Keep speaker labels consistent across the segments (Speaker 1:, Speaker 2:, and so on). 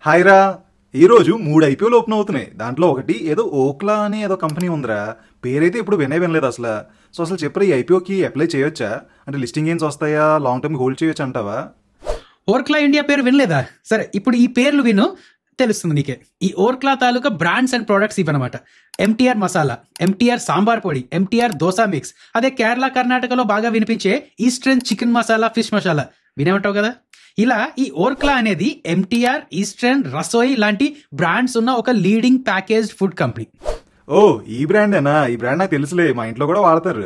Speaker 1: హాయ్రా. ఈరోజు 3 IPOలు ఓపెన్ అవుతున్నాయి. దాంట్లో ఒకటి ఏదో ఓక్లా అని ఏదో కంపెనీ ఉందిరా. పేరైతే ఇప్పుడు వినలేదు అసలు. సో అసలు చెప్పరా, ఈ ఐపీఓకి అప్లై చేయొచ్చా? అంటే లిస్టింగ్ గెయిన్స్ వస్తాయా? లాంగ్ టర్మ్ హోల్డ్ చేయొచ్చు అంటావా?
Speaker 2: ఓర్క్లా ఇండియా పేరు వినలేదా? సరే, ఇప్పుడు ఈ పేర్లు విను, తెలుస్తుంది నీకే. ఈ ఓర్క్లా తాలూకా బ్రాండ్స్ అండ్ ప్రొడక్ట్స్ ఇవన్నమాట. ఎంటీఆర్ మసాలా, ఎంటీఆర్ సాంబార్ పొడి, ఎంటీఆర్ దోసా మిక్స్, అదే కేరళ కర్ణాటకలో బాగా వినిపించే Eastern chicken masala, fish masala వినేమంటావు కదా. ఇలా ఈ ఓర్క్లా అనేది ఎంటీఆర్, ఈస్టర్న్, రసోయి లాంటి బ్రాండ్స్ ఉన్న ఒక లీడింగ్ ప్యాకేజ్డ్ ఫుడ్ కంపెనీ.
Speaker 1: ఓ, ఈ బ్రాండేనా? ఈ బ్రాండ్ నాకు తెలుసులే, మా ఇంట్లో కూడా వాడతారు.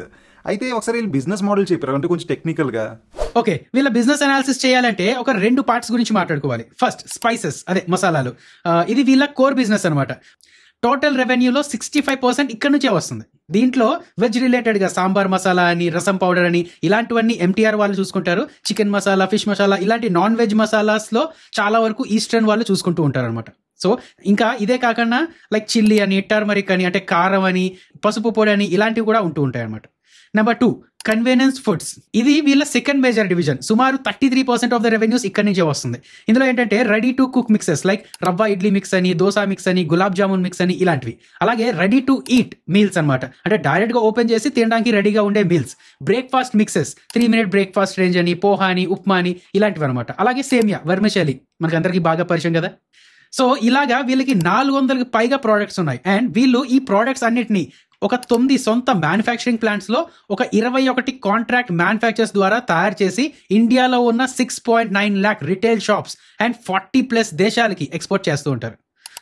Speaker 1: అయితే ఒకసారి వీళ్ళు బిజినెస్ మోడల్ చెప్పారు అంటే కొంచెం టెక్నికల్ గా.
Speaker 2: ఓకే, వీళ్ళ బిజినెస్ అనాలిసిస్ చేయాలంటే ఒక 2 పార్ట్స్ గురించి మాట్లాడుకోవాలి. ఫస్ట్ స్పైసెస్, అదే మసాలాలు. ఇది వీళ్ళ కోర్ బిజినెస్ అనమాట. టోటల్ రెవెన్యూలో 65% ఇక్కడ నుంచే వస్తుంది. దీంట్లో వెజ్ రిలేటెడ్ గా సాంబార్ మసాలా అని, రసం పౌడర్ అని ఇలాంటివన్నీ ఎంటీఆర్ వాళ్ళు చూసుకుంటారు. చికెన్ మసాలా, ఫిష్ మసాలా ఇలాంటి నాన్ వెజ్ మసాలాస్ లో చాలా వరకు ఈస్టర్న్ వాళ్ళు చూసుకుంటూ ఉంటారు అనమాట. సో ఇంకా ఇదే కాకుండా లైక్ చిల్లీ అని, టర్మరిక్ అని, అంటే కారం అని, పసుపు పొడి అని ఇలాంటివి కూడా ఉంటూ ఉంటాయి అనమాట. Number 2, convenience foods. ఇది వీళ్ళ సెకండ్ మేజర్ డివిజన్. సుమారు 33% ఆఫ్ ద రెవెన్యూస్ ఇక్కడి నుంచే వస్తుంది. ఇందులో ఏంటంటే ready to cook mixes like రవ్వ ఇడ్లీ మిక్స్ అని, దోసా మిక్స్ అని, గులాబ్ జామున్ మిక్స్ అని ఇలాంటివి. అలాగే రెడీ టు ఈట్ మీల్స్ అనమాట, అంటే డైరెక్ట్ గా ఓపెన్ చేసి తినడానికి రెడీగా ఉండే meals. Breakfast mixes, 3 minute breakfast range అని, పోహా అని, ఉప్మా అని ఇలాంటివి అనమాట. అలాగే సేమియా, వర్మిషెలి మనకి అందరికీ బాగా పరిచయం కదా. సో ఇలాగా వీళ్ళకి 400కి పైగా ప్రోడక్ట్స్ ఉన్నాయి. అండ్ వీళ్ళు ఈ ప్రోడక్ట్స్ అన్నిటినీ ఒక 9 సొంత మ్యానుఫ్యాక్చరింగ్ ప్లాంట్స్ లో ఒక 21 కాంట్రాక్ట్ మ్యానుఫ్యాక్చర్స్ ద్వారా తయారు చేసి ఇండియాలో ఉన్న 6.9 lakh రిటైల్ షాప్స్ అండ్ 40+ దేశాలకి ఎక్స్పోర్ట్ చేస్తూ ఉంటారు.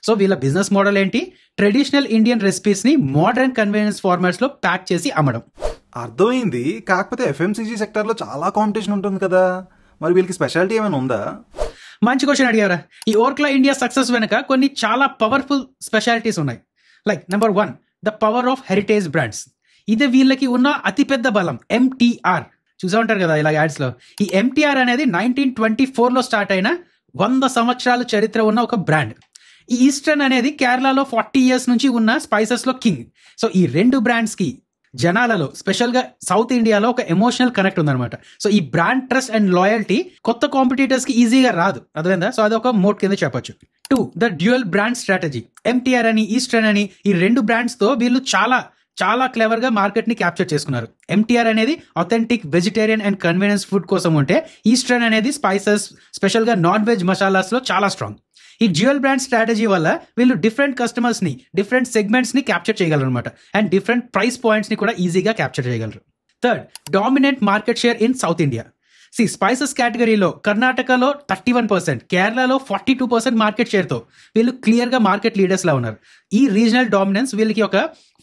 Speaker 2: సో వీళ్ళ బిజినెస్ మోడల్ ఏంటి? ట్రెడిషనల్ ఇండియన్ రెసిపీస్ ని మోడర్న్ కన్వీనియన్స్ ఫార్మాట్స్ లో ప్యాక్ చేసి అమ్మడం.
Speaker 1: అర్థమైంది. కాకపోతే ఎఫ్ఎంసీజీ సెక్టర్ లో చాలా కాంపిటీషన్ ఉంటుంది కదా, మరి వీళ్ళకి స్పెషాలిటీ ఏమైనా ఉందా?
Speaker 2: మంచి క్వశ్చన్ అడిగారా. ఈ ఓర్క్లా ఇండియా సక్సెస్ వెనక కొన్ని చాలా పవర్ఫుల్ స్పెషాలిటీస్ ఉన్నాయి. Like number 1, the power of heritage brands. ఇది వీళ్ళకి ఉన్న అతిపెద్ద బలం. ఎంటీఆర్ చూసా ఉంటారు కదా ఇలా యాడ్స్ లో. ఈ ఎంటీఆర్ అనేది 1924లో స్టార్ట్ అయిన 100 సంవత్సరాల చరిత్ర ఉన్న ఒక బ్రాండ్. ఈ ఈస్టర్న్ అనేది కేరళలో 40 years నుంచి ఉన్న స్పైసెస్ లో కింగ్. సో ఈ 2 బ్రాండ్స్ కి జనాలలో, స్పెషల్ గా సౌత్ ఇండియాలో ఒక ఎమోషనల్ కనెక్ట్ ఉందన్నమాట. సో ఈ బ్రాండ్ ట్రస్ట్ అండ్ లాయల్టీ కొత్త కాంపిటీటర్స్ కి ఈజీగా రాదు, అర్థమైందా? సో అది ఒక మోట్ కింద చెప్పొచ్చు. 2, the dual brand strategy. MTR అని, ఈస్టర్న్ అని ఈ 2 బ్రాండ్స్ తో వీళ్ళు చాలా చాలా క్లెవర్ గా మార్కెట్ ని క్యాప్చర్ చేసుకున్నారు. ఎంటీఆర్ అనేది authentic vegetarian and convenience food కోసం ఉంటే, ఈస్టర్న్ అనేది స్పైసెస్, స్పెషల్ గా నాన్ వెజ్ మసాలాస్ లో చాలా స్ట్రాంగ్. ఈ డ్యూయల్ బ్రాండ్ స్ట్రాటజీ వల్ల వీళ్ళు డిఫరెంట్ కస్టమర్స్ ని, డిఫరెంట్ సెగ్మెంట్స్ ని క్యాప్చర్ చేయగలరు అనమాట. అండ్ డిఫరెంట్ ప్రైస్ పాయింట్స్ ని కూడా ఈజీగా క్యాప్చర్ చేయగలరు. 3rd, dominant market share in south India. Spices కేటగిరీలో కర్ణాటకలో 31%, కేరళలో 42% మార్కెట్ షేర్ తో వీళ్ళు క్లియర్ గా మార్కెట్ లీడర్స్ లా ఉన్నారు. ఈ రీజనల్ డామినెన్స్ వీళ్ళకి ఒక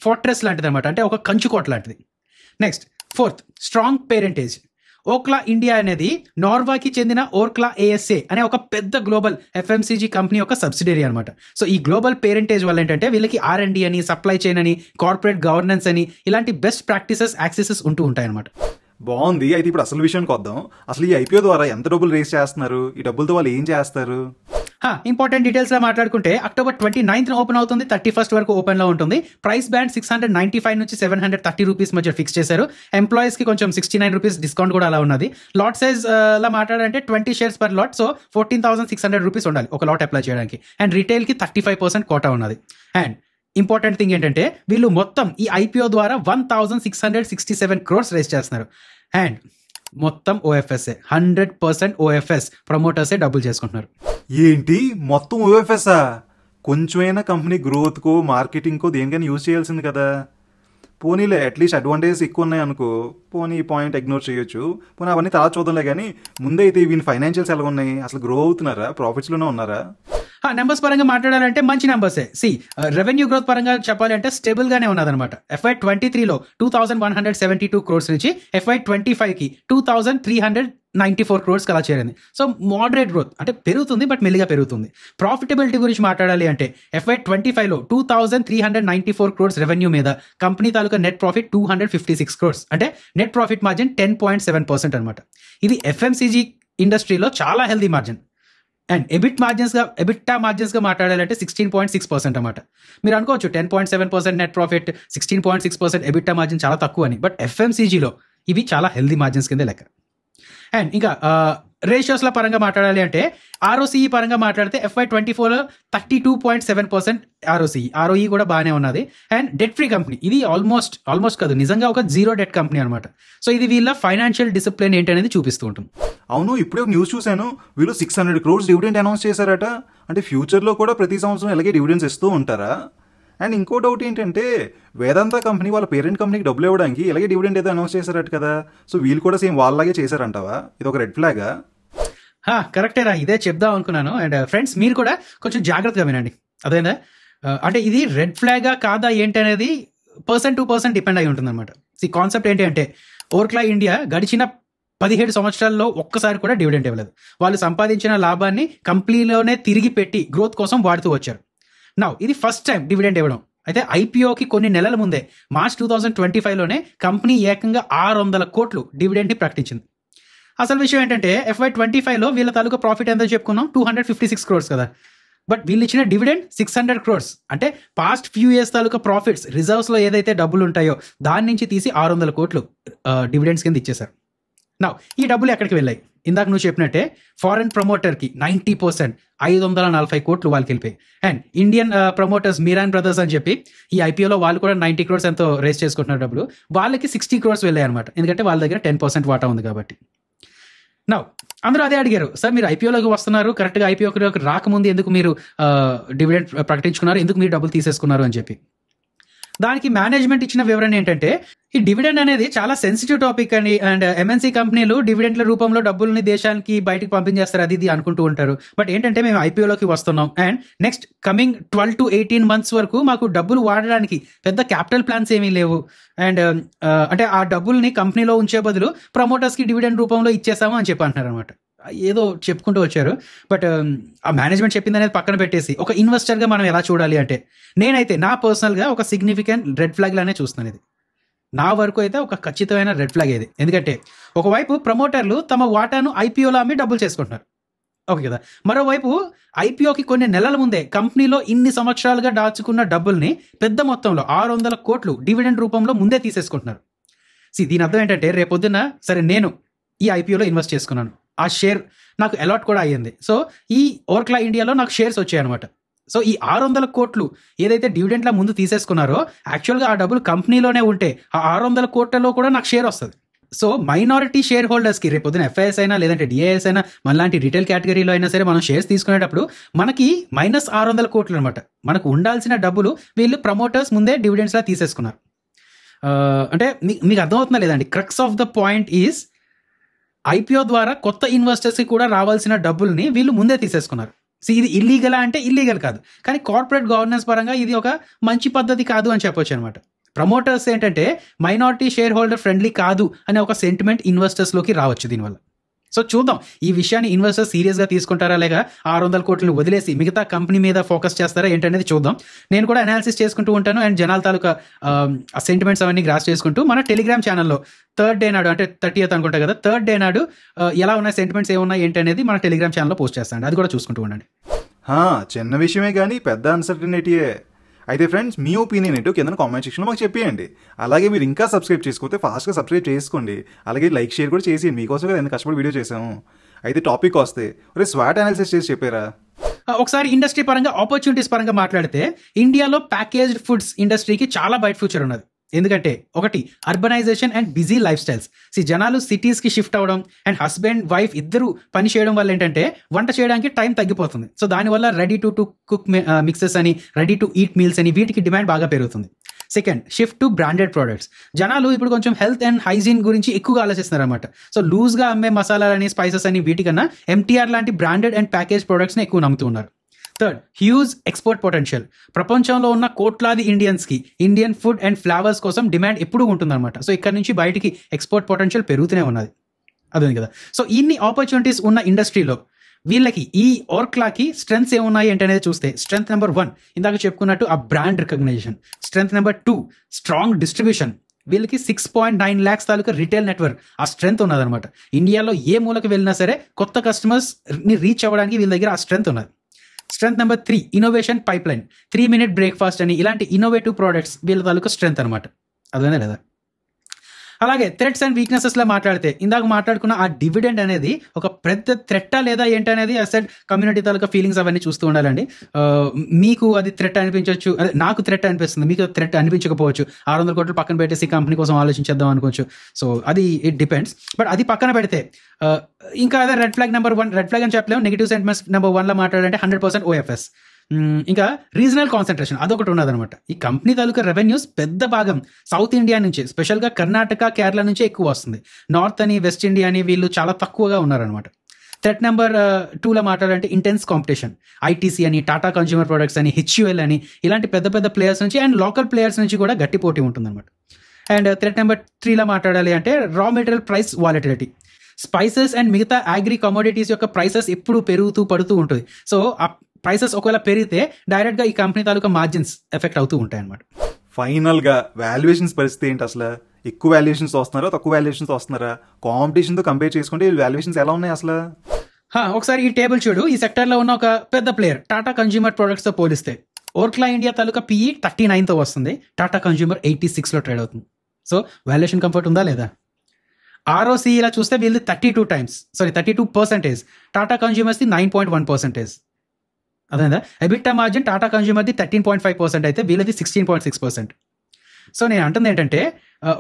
Speaker 2: ఫోర్ట్రెస్ లాంటిది అనమాట, అంటే ఒక కంచుకోట లాంటిది. Next 4th, strong parentage. Orkla India అనేది నార్వాకి చెందిన ఓర్క్లా ఏఎస్ఏ అనే ఒక పెద్ద గ్లోబల్ ఎఫ్ఎంసీజీ కంపెనీ యొక్క సబ్సిడరీ అనమాట. సో ఈ గ్లోబల్ పేరెంటేజ్ వల్ల ఏంటంటే వీళ్ళకి R&D అని, సప్లై చైన్ అని, కార్పొరేట్ గవర్నెన్స్ అని ఇలాంటి బెస్ట్ ప్రాక్టీసెస్, యాక్సెసెస్ ఉంటూ ఉంటాయి అనమాట.
Speaker 1: బాగుంది. అయితే ఇప్పుడు అసలు విషయానికి వద్దాం. అసలు ఈ ఐపీఓ ద్వారా ఎంత డబ్బులు రేస్ చేస్తున్నారు? ఈ డబ్బులతో వాళ్ళు ఏం చేస్తారు?
Speaker 2: ఇంపార్టెంట్ డీటెయిల్స్ లో మాట్లాడుకుంటే October 29th ఓపెన్ అవుతుంది, 31st వరకు ఓపెన్ లో ఉంటుంది. ప్రైస్ బ్యాండ్ 695 నుంచి 730 రూపీస్ మధ్య ఫిక్స్ చేశారు. ఎంప్లాయీస్ కి కొంచెం 69 రూపీస్ డిస్కౌంట్ కూడా అలా ఉన్నది. లాట్ సైజ్ లా మాట్లాడాలంటే 20 shares per lot, so 14,600 rupees ఉండాలి ఒక లాట్ అప్లై చేయడానికి. అండ్ రిటైల్ కి 35% కోటా ఉన్నది. అండ్ ఇంపార్టెంట్ థింగ్ ఏంటంటే వీళ్ళు మొత్తం ఈ ఐపీఓ ద్వారా 1,667 crores రేస్ చేస్తున్నారు. అండ్ మొత్తం ఓఎఫ్ఎస్ఏ, 100% ఓఎఫ్ఎస్ ప్రమోటర్సే డబ్బులు చేసుకుంటున్నారు.
Speaker 1: ఏంటి మొత్తం ఓఎఫ్ఎస్ఆ? కొంచెమైనా కంపెనీ గ్రోత్కో, మార్కెటింగ్కో దేనికైనా యూజ్ చేయాల్సింది కదా. పోనీలే, అట్లీస్ట్ అడ్వాంటేజెస్ ఎక్కువ ఉన్నాయి అనుకో, పోనీ ఈ పాయింట్ ఇగ్నోర్ చేయొచ్చు. పోనీ అవన్నీ తర్వాత చూద్దాంలే. కానీ ముందైతే వీళ్ళ ఫైనాన్షియల్స్ ఎలా ఉన్నాయి? అసలు గ్రో అవుతున్నారా? ప్రాఫిట్స్లోనే ఉన్నారా?
Speaker 2: నెంబర్స్ పరంగా మాట్లాడాలంటే మంచి నెంబర్సే. రెవెన్యూ గ్రోత్ పరంగా చెప్పాలంటే స్టేబుల్ గానే ఉన్నదన్నమాట. FY23లో 2,172 crores నుంచి FY25కి 2,394 crores అలా చేరింది. సో మోడరేట్ గ్రోత్, అంటే పెరుగుతుంది బట్ మెల్లిగా పెరుగుతుంది. ప్రాఫిటబిలిటీ గురించి మాట్లాడాలి అంటే FY25లో 2,394 crores రెవెన్యూ మీద కంపెనీ తాలూకా నెట్ ప్రాఫిట్ 256 crores, అంటే నెట్ ప్రాఫిట్ మార్జిన్ 10.7% అనమాట. ఇది ఎఫ్ఎంసీజీ ఇండస్ట్రీలో చాలా healthy margin. And EBITDA margins గా మాట్లాడాలంటే 16.6% అనమాట. మీరు అనుకోవచ్చు 10.7% నెట్ ప్రాఫిట్, 16.6% ఎబిట్టా మార్జిన్ చాలా తక్కువ అని. బట్ ఎఫ్ఎంసీజీలో ఇవి చాలా హెల్దీ మార్జిన్స్ కింద లెక్క. అండ్ ఇంకా రేషియోస్ల పరంగా మాట్లాడాలి అంటే ఆర్ఓసీఈ పరంగా మాట్లాడితే FY24లో 32.7% ఆర్ఓఈ కూడా బాగానే ఉన్నది. అండ్ డెట్ ఫ్రీ కంపెనీ, ఇది ఆల్మోస్ట్ కాదు, నిజంగా ఒక జీరో డెట్ కంపెనీ అనమాట. సో ఇది వీళ్ళ ఫైనాన్షియల్ డిసిప్లిన్ ఏంటనేది చూపిస్తూ ఉంటుంది.
Speaker 1: అవును, ఇప్పుడే న్యూస్ చూశాను, వీళ్ళు 600 crores డివిడెండ్ అనౌన్స్ చేశారట. అంటే ఫ్యూచర్లో కూడా ప్రతి సంవత్సరం ఇలాగే డివిడెండ్స్ ఇస్తూ ఉంటారా? అండ్ ఇంకో డౌట్ ఏంటంటే, వేదాంత కంపెనీ వాళ్ళ పేరెంట్ కంపెనీకి డబ్బులు ఇవ్వడానికి ఇలాగే డివిడెండ్ ఏదో అనౌన్స్ చేశారట కదా. సో వీళ్ళు కూడా సేమ్ వాళ్ళలాగే చేశారంటావా? ఇది ఒక రెడ్ ఫ్లాగా?
Speaker 2: కరెక్టేరా, ఇదే చెప్దాం అనుకున్నాను. అండ్ ఫ్రెండ్స్, మీరు కూడా కొంచెం జాగ్రత్తగా వినండి. అదేనా, అంటే ఇది రెడ్ ఫ్లాగా కాదా ఏంటి అనేది పర్సన్ టు పర్సన్ డిపెండ్ అయి ఉంటుంది అనమాట. ఈ కాన్సెప్ట్ ఏంటి అంటే, ఓర్క్లా ఇండియా గడిచిన 17 సంవత్సరాల్లో ఒక్కసారి కూడా డివిడెండ్ ఇవ్వలేదు. వాళ్ళు సంపాదించిన లాభాన్ని కంపెనీలోనే తిరిగి పెట్టి గ్రోత్ కోసం వాడుతూ వచ్చారు. నౌ ఇది ఫస్ట్ టైం డివిడెండ్ ఇవ్వడం. అయితే ఐపీఓకి కొన్ని నెలల ముందే మార్చ్ 2025లోనే కంపెనీ ఏకంగా 600 కోట్లు డివిడెండ్ని ప్రకటించింది. అసలు విషయం ఏంటంటే, FY25లో వీళ్ళ తాలూకా ప్రాఫిట్ ఎంత చెప్పుకున్నాం, 256 crores కదా. బట్ వీళ్ళు ఇచ్చిన డివిడెండ్ 600 crores. అంటే పాస్ట్ ఫ్యూ ఇయర్స్ తాలూకా ప్రాఫిట్స్, రిజర్వ్స్లో ఏదైతే డబ్బులు ఉంటాయో దాని నుంచి తీసి 600 కోట్లు డివిడెండ్స్ కింద ఇచ్చేశారు. నా ఈ డబ్బులు ఎక్కడికి వెళ్ళాయి? ఇందాక నువ్వు చెప్పినట్టే ఫారెన్ ప్రమోటర్కి 90%, 540 కోట్లు వాళ్ళకి వెళ్ళిపోయి. And Indian promoters Meeran brothers అని చెప్పి ఈ ఐపీఓలో వాళ్ళు కూడా 90 crores ఎంతో రేస్ చేసుకుంటున్నారు డబ్బులు, వాళ్ళకి 60 crores వెళ్ళాయి అనమాట. ఎందుకంటే వాళ్ళ దగ్గర 10% వాటా ఉంది కాబట్టి. నా అందరూ అదే అడిగారు, సార్ మీరు ఐపీఓలోకి వస్తున్నారు, కరెక్ట్గా ఐపీఓకి రాకముందు ఎందుకు మీరు డివిడెండ్ ప్రకటించుకున్నారు, ఎందుకు మీరు డబ్బులు తీసేసుకున్నారు అని చెప్పి. దానికి మేనేజ్మెంట్ ఇచ్చిన వివరణ ఏంటంటే, ఈ డివిడెండ్ అనేది చాలా సెన్సిటివ్ టాపిక్ అని, అండ్ ఎంఎన్సీ కంపెనీలు డివిడెండ్ల రూపంలో డబ్బుల్ని దేశానికి బయటకు పంపించేస్తారు, అది ఇది అనుకుంటూ ఉంటారు. బట్ ఏంటంటే, మేము ఐపీఓలోకి వస్తున్నాం and next coming 12 to 18 months వరకు మాకు డబ్బులు వాడడానికి పెద్ద క్యాపిటల్ ప్లాన్స్ ఏమీ లేవు. అండ్ అంటే ఆ డబ్బుల్ని కంపెనీలో ఉంచే బదులు ప్రమోటర్స్కి డివిడెండ్ రూపంలో ఇచ్చేసాము అని చెప్పి అంటున్నారు అనమాట. ఏదో చెప్పుకుంటూ వచ్చారు. బట్ ఆ మేనేజ్మెంట్ చెప్పింది అనేది పక్కన పెట్టేసి ఒక ఇన్వెస్టర్గా మనం ఎలా చూడాలి అంటే, నేనైతే నా పర్సనల్గా ఒక సిగ్నిఫికెంట్ రెడ్ ఫ్లాగ్ లానే చూస్తున్నాను. ఇది నా వరకు అయితే ఒక ఖచ్చితమైన రెడ్ ఫ్లాగ్ ఇది. ఎందుకంటే ఒకవైపు ప్రమోటర్లు తమ వాటాను ఐపీఓలో అమ్మి డబ్బులు చేసుకుంటున్నారు, ఓకే కదా. మరోవైపు ఐపీఓకి కొన్ని నెలల ముందే కంపెనీలో ఇన్ని సంవత్సరాలుగా దాచుకున్న డబ్బుల్ని పెద్ద మొత్తంలో 600 కోట్లు డివిడెండ్ రూపంలో ముందే తీసేసుకుంటున్నారు. దీని అర్థం ఏంటంటే, రేపొద్దున సరే నేను ఈ ఐపీఓలో ఇన్వెస్ట్ చేసుకున్నాను, ఆ షేర్ నాకు అలాట్ కూడా అయ్యింది. సో ఈ ఓర్క్లా ఇండియాలో నాకు షేర్స్ వచ్చాయి అనమాట. సో ఈ 600 కోట్లు ఏదైతే డివిడెండ్ల ముందు తీసేసుకున్నారో, యాక్చువల్గా ఆ డబ్బులు కంపెనీలోనే ఉంటే ఆ 600 కోట్లలో కూడా నాకు షేర్ వస్తుంది. సో మైనారిటీ షేర్ హోల్డర్స్కి రేపు పొద్దున ఎఫ్ఐఎస్ అయినా లేదంటే డిఐఎస్ అయినా మనలాంటి రిటైల్ కేటగిరీలో అయినా సరే మనం షేర్స్ తీసుకునేటప్పుడు మనకి -600 కోట్లు అనమాట. మనకు ఉండాల్సిన డబ్బులు వీళ్ళు ప్రమోటర్స్ ముందే డివిడెండ్స్లా తీసేసుకున్నారు. అంటే మీకు అర్థమవుతుందా లేదండి? Crux of the point is, IPO ద్వారా కొత్త ఇన్వెస్టర్స్కి కూడా రావాల్సిన డబ్బుల్ని వీళ్ళు ముందే తీసేసుకున్నారు. ఇది ఇల్లీగలా అంటే ఇల్లీగల్ కాదు, కానీ కార్పొరేట్ గవర్నెన్స్ పరంగా ఇది ఒక మంచి పద్ధతి కాదు అని చెప్పొచ్చు అనమాట. ప్రమోటర్స్ ఏంటంటే మైనారిటీ షేర్ హోల్డర్ ఫ్రెండ్లీ కాదు అనే ఒక సెంటిమెంట్ ఇన్వెస్టర్స్లోకి రావచ్చు దీనివల్ల. సో చూద్దాం, ఈ విషయాన్ని ఇన్వెస్టర్స్ సీరియస్గా తీసుకుంటారా, లేక 600 కోట్లను వదిలేసి మిగతా కంపెనీ మీద ఫోకస్ చేస్తారా ఏంటనేది చూద్దాం. నేను కూడా అనాలిసిస్ చేసుకుంటూ ఉంటాను అండ్ జనాల తాలూకా ఆ సెంటిమెంట్స్ అవన్నీ గ్రాస్ చేసుకుంటూ మన టెలిగ్రామ్ ఛానల్లో 3rd డే నాడు, అంటే 30th అనుకుంటా కదా, 3rd డే నాడు ఎలా ఉన్నాయి సెంటిమెంట్స్ ఏమున్నాయి ఏంటి అనేది మన టెలిగ్రామ్ ఛానల్లో పోస్ట్ చేస్తాను, అది కూడా చూసుకుంటూ ఉండండి.
Speaker 1: చిన్న విషయమే కానీ పెద్ద అన్సర్టనిటీయే. అయితే ఫ్రెండ్స్, మీ ఒపీనియన్ ఏంటో కింద కామెంట్ సెక్షన్లో మాకు చెప్పేయండి. అలాగే మీరు ఇంకా సబ్స్క్రైబ్ చేసుకోతే ఫాస్ట్గా సబ్స్క్రైబ్ చేసుకోండి. అలాగే లైక్ షేర్ కూడా చేసేయండి, మీకోసం ఎంత కష్టపడి వీడియో చేసాము. అయితే టాపిక్ వస్తే స్వాట్ అనాలిసిస్ చేసి చెప్పారా?
Speaker 2: ఒకసారి ఇండస్ట్రీ పరంగా, ఆపర్చునిటీస్ పరంగా మాట్లాడితే, ఇండియాలో ప్యాకేజ్డ్ ఫుడ్స్ ఇండస్ట్రీకి చాలా బయట ఫ్యూచర్ ఉన్నది. ఎందుకంటే ఒకటి, urbanisation and busy lifestyles. జనాలు సిటీస్కి షిఫ్ట్ అవ్వడం అండ్ హస్బెండ్ వైఫ్ ఇద్దరు పని చేయడం వల్ల ఏంటంటే వంట చేయడానికి టైం తగ్గిపోతుంది. సో దానివల్ల రెడీ టు కుక్ మిక్సెస్ అని, రెడీ టు ఈట్ మీల్స్ అని వీటికి డిమాండ్ బాగా పెరుగుతుంది. Second, shift to branded products. జనాలు ఇప్పుడు కొంచెం హెల్త్ అండ్ హైజీన్ గురించి ఎక్కువగా ఆలోచిస్తున్నారు అనమాట. సో లూజ్గా అమ్మే మసాలాలని, స్పైసెస్ అని వీటికన్నా ఎంటీఆర్ లాంటి బ్రాండెడ్ అండ్ ప్యాకేజ్ ప్రోడక్ట్స్ని ఎక్కువ నమ్ముతున్నారు. Third, huge export potential. ప్రపంచంలో ఉన్న కోట్లాది ఇండియన్స్కి ఇండియన్ ఫుడ్ అండ్ ఫ్లేవర్స్ కోసం డిమాండ్ ఎప్పుడూ ఉంటుందన్నమాట. సో ఇక్కడ నుంచి బయటికి ఎక్స్పోర్ట్ పొటెన్షియల్ పెరుగుతూనే ఉన్నది, అదే కదా. సో ఇన్ని ఆపర్చునిటీస్ ఉన్న ఇండస్ట్రీలో వీళ్ళకి, ఈ ఓర్క్లాకి స్ట్రెంగ్స్ ఏమున్నాయి అంటే అనేది చూస్తే, స్ట్రెంగ్త్ నెంబర్ 1 ఇందాక చెప్పుకున్నట్టు ఆ brand recognition. Strength number 2 strong distribution. వీళ్ళకి 6.9 lakhs తాలూకా రిటైల్ నెట్వర్క్, ఆ స్ట్రెంగ్త్ ఉన్నదనమాట. ఇండియాలో ఏ మూలకు వెళ్ళినా సరే కొత్త కస్టమర్స్ని రీచ్ అవ్వడానికి వీళ్ళ దగ్గర ఆ స్ట్రెంగ్త్ ఉన్నది. Strength number 3 innovation pipeline. 3-minute breakfast అని ఇలాంటి ఇన్నోవేటివ్ ప్రోడక్ట్స్ వీళ్ళ తాలూకా స్ట్రెంగ్త్ అనమాట, అదేనా లేదా. అలాగే థ్రెట్స్ అండ్ వీక్నెసెస్ లో మాట్లాడితే ఇందాక మాట్లాడుకున్న ఆ డివిడెండ్ అనేది ఒక పెద్ద థ్రెట్టా లేదా ఏంటనేది అసెట్ కమ్యూనిటీ తాలూకా ఫీలింగ్స్ అవన్నీ చూస్తూ ఉండాలండి. మీకు అది థ్రెట్ అనిపించవచ్చు, అదే నాకు థ్రెట్ అనిపిస్తుంది, మీకు థ్రెట్ అనిపించకపోవచ్చు. 600 కోట్లు పక్కన పెట్టేసి కంపెనీ కోసం ఆలోచించేద్దాం అనుకోవచ్చు. సో అది ఇట్ డిపెండ్స్. బట్ అది పక్కన పెడితే ఇంకా అదే red flag number 1, red flag అని చెప్పలేము. నెగిటివ్ సెంటిమెంట్స్ నెంబర్ 1 లో మాట్లాడాలంటే 100% OFS. ఇంకా రీజనల్ కాన్సన్ట్రేషన్ అదొకటి ఉన్నదనమాట. ఈ కంపెనీ తాలూకా రెవెన్యూస్ పెద్ద భాగం సౌత్ ఇండియా నుంచి, స్పెషల్గా కర్ణాటక, కేరళ నుంచి ఎక్కువ వస్తుంది. నార్త్ అని, వెస్ట్ ఇండియా అని వీళ్ళు చాలా తక్కువగా ఉన్నారనమాట. థ్రెట్ నెంబర్ 2లో మాట్లాడాలంటే ఇంటెన్స్ కాంపిటీషన్. ఐటీసీ అని, టాటా కన్స్యూమర్ ప్రొడక్ట్స్ అని, HUL అని, ఇలాంటి పెద్ద పెద్ద ప్లేయర్స్ నుంచి అండ్ లోకల్ ప్లేయర్స్ నుంచి కూడా గట్టి పోటీ ఉంటుందన్నమాట. అండ్ థ్రెట్ నెంబర్ 3లో మాట్లాడాలి అంటే raw material price volatility. Spices and మిగతా అగ్రి కమోడిటీస్ యొక్క ప్రైసెస్ ఎప్పుడు పెరుగుతూ పడుతూ ఉంటుంది. సో ఆ ప్రైసెస్ ఒకవేళ పెరిగితే డైరెక్ట్గా ఈ కంపెనీ తాలూకా మార్జిన్స్ ఎఫెక్ట్ అవుతూ ఉంటాయి అనమాట.
Speaker 1: ఫైనల్గా వాల్యుయేషన్స్ పరిస్థితి ఏంటి అసలు? ఎక్కువ వాల్యుయేషన్స్ వస్తున్నారా, తక్కువ వాల్యుయేషన్స్ వస్తున్నారా? కాంపిటీషన్తో కంపేర్ చేసుకుంటే వాల్యుయేషన్స్ ఎలా ఉన్నాయి అసలు?
Speaker 2: ఒకసారి ఈ టేబుల్ చూడు. ఈ సెక్టర్లో ఉన్న ఒక పెద్ద ప్లేయర్ టాటా కన్స్యూమర్ ప్రొడక్ట్స్తో పోలిస్తే ఓర్క్లా ఇండియా తాలూకా PE 39తో వస్తుంది. టాటా కన్స్యూమర్ 86లో ట్రేడ్ అవుతుంది. సో వాల్యుయేషన్ కంఫర్ట్ ఉందా లేదా? ROCE ఇలా చూస్తే వీళ్ళు 32%. టాటా కన్స్యూమర్స్ది 9.1%. అదేందా? ఎబిటా మార్జిన్ టాటా కన్స్యూమర్ది 13.5% అయితే వీళ్ళది 16.6%. సో నేను అంటుంది ఏంటంటే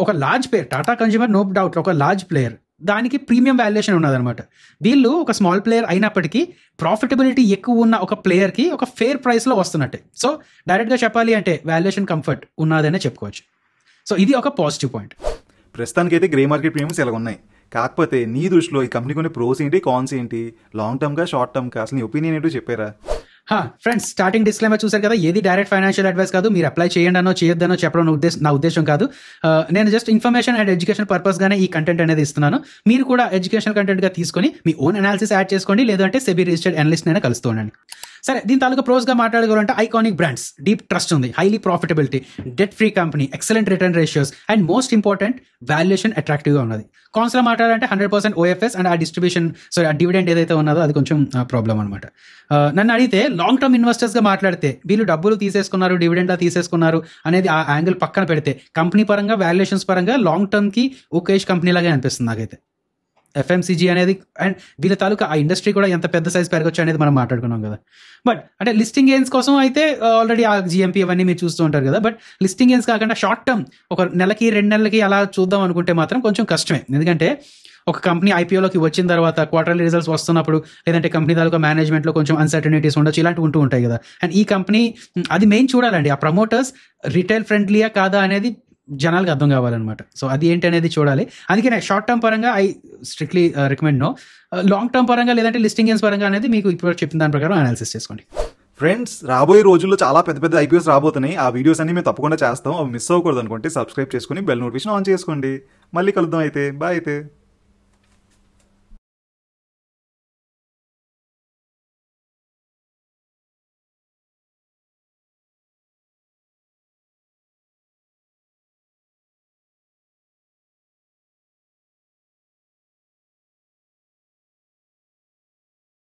Speaker 2: ఒక large player Tata consumer, no doubt ఒక లార్జ్ ప్లేయర్, దానికి ప్రీమియం వాల్యుయేషన్ ఉన్నదనమాట. వీళ్ళు ఒక స్మాల్ ప్లేయర్ అయినప్పటికీ ప్రాఫిటబిలిటీ ఎక్కువ ఉన్న ఒక ప్లేయర్కి ఒక ఫేర్ ప్రైస్లో వస్తున్నట్టే. సో డైరెక్ట్గా చెప్పాలి అంటే వాల్యుయేషన్ కంఫర్ట్ ఉన్నదనే చెప్పుకోవచ్చు. సో ఇది ఒక పాజిటివ్ పాయింట్.
Speaker 1: ప్రస్తుతానికైతే గ్రే మార్కెట్ ప్రీమియమ్స్ ఇలా ఉన్నాయి. కాకపోతే నీ దృష్టిలో ఈ కంపెనీ కొన్ని ప్రోస్ ఏంటి, కాన్స్ ఏంటి, లాంగ్ టర్మ్గా, షార్ట్ టర్మ్గా అసలు నీ ఒపీనియన్ ఏంటో చెప్పారా?
Speaker 2: ఫ్రెండ్స్, స్టార్టింగ్ డిస్క్లైమర్ చూసారు కదా, ఏది డైరెక్ట్ ఫైనాన్షియల్ అడ్వైస్ కాదు. మీరు అప్లై చేయండి అనో చేయొద్దనో చెప్పడం నా ఉద్దేశం కాదు. నేను just information and education purpose గానే ఈ కంటెంట్ అనేది ఇస్తున్నాను. మీరు కూడా ఎడ్యుకేషనల్ కంటెంట్ గా తీసుకొని మీ ఓన్ అనాలిసిస్ యాడ్ చేసుకోండి, లేదంటే సెబీ రిజిస్టర్డ్ అనలిస్ట్ అయినా కలుస్తూ ఉండండి. సరే, దీని తాలూకా ప్రోస్ గా మాట్లాడుకోవాలంటే ఐకానిక్ బ్రాండ్స్, డీప్ ట్రస్ట్ ఉంది, highly profitability, debt free company, excellent return ratios and most important valuation attractive గా ఉన్నది. కాన్స్ లో మాట్లాడాలంటే 100% OFS అండ్ ఆ డిస్ట్రిబ్యూషన్, ఆ డివిడెండ్ ఏదైతే ఉన్నదో అది కొంచెం ప్రాబ్లం అనమాట. నన్ను అడిగితే లాంగ్ టర్మ్ ఇన్వెస్టర్స్ గా మాట్లాడితే వీళ్ళు డబ్బులు తీసేసుకున్నారు, డివిడెండ్ లా తీసేసుకున్నారు అనేది ఆ యాంగిల్ పక్కన పెడితే కంపెనీ పరంగా, వాల్యుయేషన్స్ పరంగా లాంగ్ టర్మ్ కి ఒకేష్ కంపెనీ లాగే అనిపిస్తుంది నాకైతే. FMCG అనేది అండ్ వీళ్ళ తాలూకా ఆ ఇండస్ట్రీ కూడా ఎంత పెద్ద సైజ్ పెరగచ్చు అనేది మనం మాట్లాడుకున్నాం కదా. బట్ అంటే లిస్టింగ్ గెయిన్స్ కోసం అయితే ఆల్రెడీ ఆ GMP అవన్నీ మీరు చూస్తూ ఉంటారు కదా. బట్ లిస్టింగ్ గెయిన్స్ కాకుండా షార్ట్ టర్మ్ ఒక నెలకి 2 నెలలకి అలా చూద్దాం అనుకుంటే మాత్రం కొంచెం కష్టమే. ఎందుకంటే ఒక కంపెనీ IPOలోకి వచ్చిన తర్వాత క్వార్టర్లీ రిజల్ట్స్ వస్తున్నప్పుడు, లేదంటే కంపెనీ తాలూకా మేనేజ్మెంట్లో కొంచెం అన్సర్టనిటీస్ ఉండొచ్చు, ఇలాంటివి ఉంటూ ఉంటాయి కదా. అండ్ ఈ కంపెనీ అది మెయిన్ చూడాలండి, ఆ ప్రమోటర్స్ రిటైల్ ఫ్రెండ్లీయా కాదా అనేది జనాలకు అర్థం కావాలన్నమాట. సో అది ఏంటి అనేది చూడాలి. అందుకే షార్ట్ టర్మ్ పరంగా I strictly recommend no. Long term పరంగా లేదంటే లిస్టింగ్ గెయిన్స్ పరంగా అనేది మీకు ఇప్పుడు చెప్పిన దాని ప్రకారం అనాలిసిస్ చేసుకోండి.
Speaker 1: ఫ్రెండ్స్, రాబోయే రోజుల్లో చాలా పెద్ద పెద్ద IPOs రాబోతున్నాయి. ఆ వీడియోస్ అన్ని మేము తప్పకుండా చేస్తాం. అవి మిస్ అవ్వకూడదు అనుకుంటే సబ్స్క్రైబ్ చేసుకుని బెల్ నోటిఫికేషన్ ఆన్ చేసుకోండి. మళ్ళీ కలుద్దాం అయితే. బాయ్ అయితే.